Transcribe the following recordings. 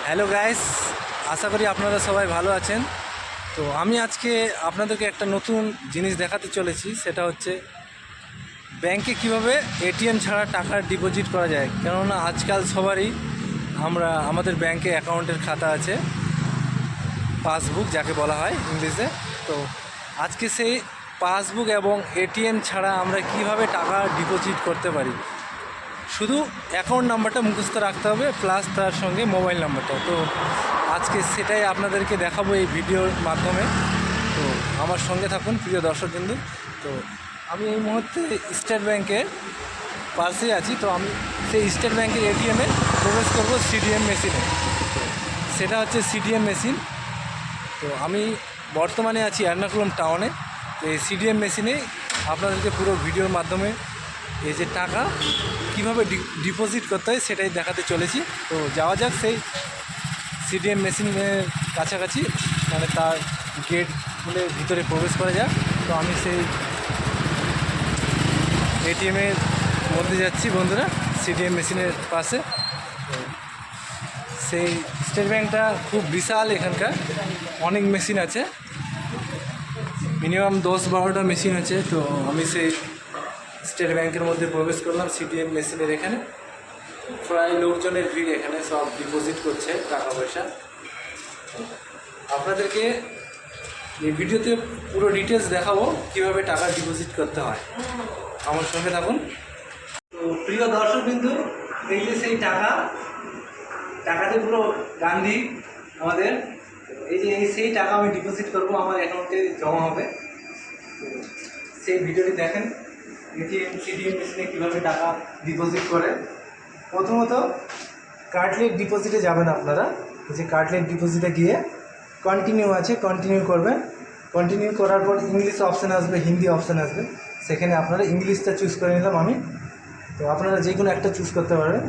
Hello guys, আশা করি আপনারা সবাই ভালো আছেন। তো আমি আজকে আপনাদেরকে একটা নতুন জিনিস দেখাতে চলেছি, সেটা হচ্ছে ব্যাংকে কিভাবে এটিএম ছাড়া টাকা ডিপোজিট করা যায়। কেননা আজকাল সবারই আমাদের ব্যাংকে অ্যাকাউন্টের খাতা আছে, পাসবুক যাকে বলা হয় ইংলিশে। তো আজকে সেই পাসবুক এবং এটিএম ছাড়া আমরা কিভাবে টাকা ডিপোজিট করতে পারি। শুধু অ্যাকাউন্ট নাম্বারটা মুখস্থ রাখতে হবে, প্লাস তার সঙ্গে মোবাইল নাম্বারটা। তো আজকে সেটাই আপনাদেরকে দেখাবো এই ভিডিওর মাধ্যমে। তো আমার সঙ্গে থাকুন প্রিয় দর্শকবৃন্দু। তো আমি এই মুহূর্তে স্টেট ব্যাংকের পাশেই আছি। তো আমি সেই স্টেট ব্যাংকের এটিএমে প্রবেশ করবো সিডিএম মেশিনে। সেটা হচ্ছে সিডিএম মেশিন। তো আমি বর্তমানে আছি এর্নাকুলাম টাউনে। তো এই সিডিএম মেশিনে আপনাদেরকে পুরো ভিডিওর মাধ্যমে এই যে টাকা কীভাবে ডিপোজিট করতে হয় সেটাই দেখাতে চলেছি। তো যাওয়া যাক সেই সিডিএম মেশিনের কাছাকাছি, মানে তার গেট খুলে ভিতরে প্রবেশ করা যাক। তো আমি সেই এটিএমের মধ্যে যাচ্ছি বন্ধুরা, সিডিএম মেশিনের পাশে। তো সেই স্টেট ব্যাংকটা খুব বিশাল, এখানকার অনেক মেশিন আছে, মিনিমাম 10-12টা মেশিন আছে। তো আমি সেই স্টেট ব্যাংকের মধ্যে প্রবেশ করলাম সিডিএম মেশিনের। এখানে প্রায় লোকজনের ভিড়, এখানে সব ডিপোজিট করছে টাকা পয়সা। আপনাদেরকে এই ভিডিওতে পুরো ডিটেলস দেখাবো কীভাবে টাকা ডিপোজিট করতে হয়, আমার সঙ্গে থাকুন। তো প্রিয় দর্শকবৃন্দু, এই যে সেই টাকাতে পুরো গান্ধী আমাদের, এই যে সেই টাকা আমি ডিপোজিট করবো, আমার অ্যাকাউন্টে জমা হবে। তো সেই ভিডিওটি দেখেন, এটিএম সিডিএম মেশিনে কীভাবে টাকা ডিপোজিট করে। প্রথমত কার্ডলেট ডিপোজিটে যাবেন আপনারা। এই যে কার্ডলেট ডিপোজিটে গিয়ে কন্টিনিউ আছে, কন্টিনিউ করবেন। কন্টিনিউ করার পর ইংলিশ অপশান আসবে, হিন্দি অপশান আসবে, সেখানে আপনারা ইংলিশটা চুজ করে নিলাম আমি। তো আপনারা যে কোনো একটা চুজ করতে পারবেন।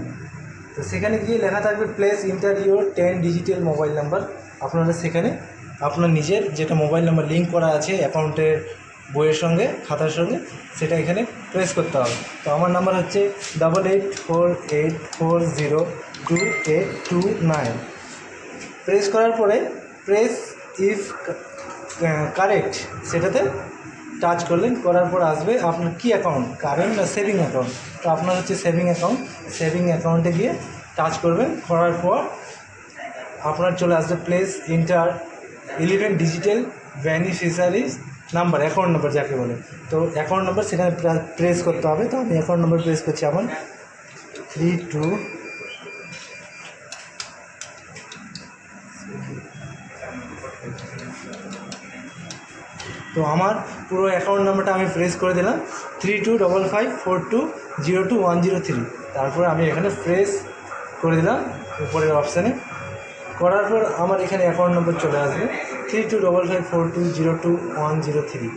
তো সেখানে গিয়ে লেখা থাকবে place inter your 10 digital mobile number. আপনারা সেখানে আপনার নিজের যেটা মোবাইল নাম্বার লিঙ্ক করা আছে অ্যাকাউন্টের বইয়ের সঙ্গে, খাতার সঙ্গে, সেটা এখানে প্রেস করতে হবে। তো আমার নাম্বার হচ্ছে 8848402829। প্রেস করার পরে প্রেস ইফ কারেক্ট সেটাতে টাচ করলেন, করার পর আসবে আপনার কি অ্যাকাউন্ট, কারেন্ট না সেভিং অ্যাকাউন্ট। তো আপনার হচ্ছে সেভিং অ্যাকাউন্ট, সেভিং অ্যাকাউন্টে গিয়ে টাচ করবেন। করার পর আপনার চলে আসবে place inter 11 digital beneficiaries number, account number যাকে বলে। তো অ্যাকাউন্ট নাম্বার সেখানে প্রেস করতে হবে। তো আমি অ্যাকাউন্ট নাম্বার প্রেস করছি আমার 32। তো আমার পুরো অ্যাকাউন্ট নাম্বারটা আমি প্রেস করে দিলাম 325542021003। তারপরে আমি এখানে প্রেস করে দিলাম উপরের অপশানে। করার পর আমার এখানে অ্যাকাউন্ট নম্বর চলে আসবে 325542021003।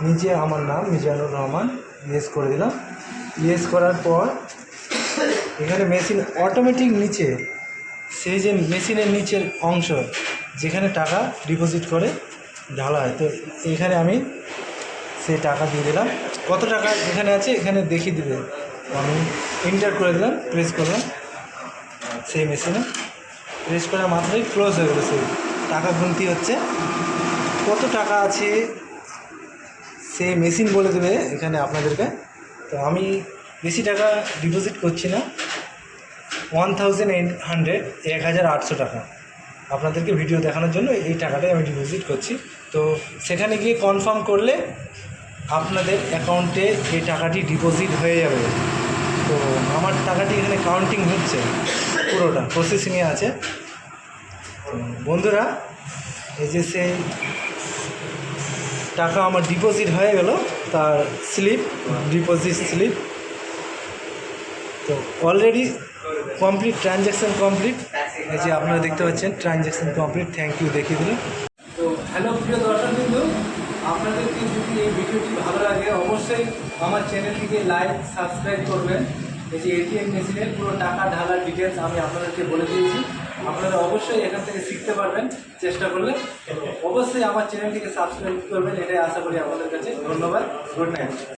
নিচে আমার নাম মিজানুর রহমান, ইয়েস করে দিলাম। ইয়েস করার পর এখানে মেশিন অটোমেটিক নিচে, সেই যে মেশিনের নিচের অংশ যেখানে টাকা ডিপোজিট করে ঢালা হয়, তো এখানে আমি সেই টাকা দিয়ে দিলাম। কত টাকা এখানে আছে এখানে দেখিয়ে দিবে, আমি এন্টার করে দিলাম, প্রেস করলাম। সেই মেশিনে প্রেস করা মাত্রই ক্লোজ হয়ে গেলো, সেই টাকা গুনতি হচ্ছে। কত টাকা আছে সেই মেশিন বলে দেবে এখানে আপনাদেরকে। তো আমি বেশি টাকা ডিপোজিট করছি না, 1800 টাকা আপনাদেরকে ভিডিও দেখানোর জন্য এই টাকাটাই আমি ডিপোজিট করছি। তো সেখানে গিয়ে কনফার্ম করলে আপনাদের অ্যাকাউন্টে এই টাকাটি ডিপোজিট হয়ে যাবে। তো আমার টাকাটি এখানে কাউন্টিং হচ্ছে, পুরোটা প্রসেসিংয়ে আছে। তো বন্ধুরা, এই যে সেই টাকা আমার ডিপোজিট হয়ে গেল, তার স্লিপ, ডিপোজিট স্লিপ। তো অলরেডি কমপ্লিট, ট্রানজ্যাকশান কমপ্লিট। এই যে আপনারা দেখতে পাচ্ছেন ট্রানজ্যাকশান কমপ্লিট, থ্যাংক ইউ দেখিয়ে দিল। তো হ্যালো প্রিয় দর্শকবৃন্দ, আপনাদেরকে যদি এই ভিডিওটি ভালো লাগে অবশ্যই আমার চ্যানেলটিকে লাইক সাবস্ক্রাইব করবেন। এই যে এটিএম মেশিনের পুরো টাকা ঢালার ডিটেলস আমি আপনাদেরকে বলে দিয়েছি। আপনারা অবশ্যই এখান থেকে শিখতে পারবেন চেষ্টা করলে। অবশ্যই আমার চ্যানেলটিকে সাবস্ক্রাইব করবেন, এটাই আশা করি আপনাদের কাছে। ধন্যবাদ, গুড নাইট।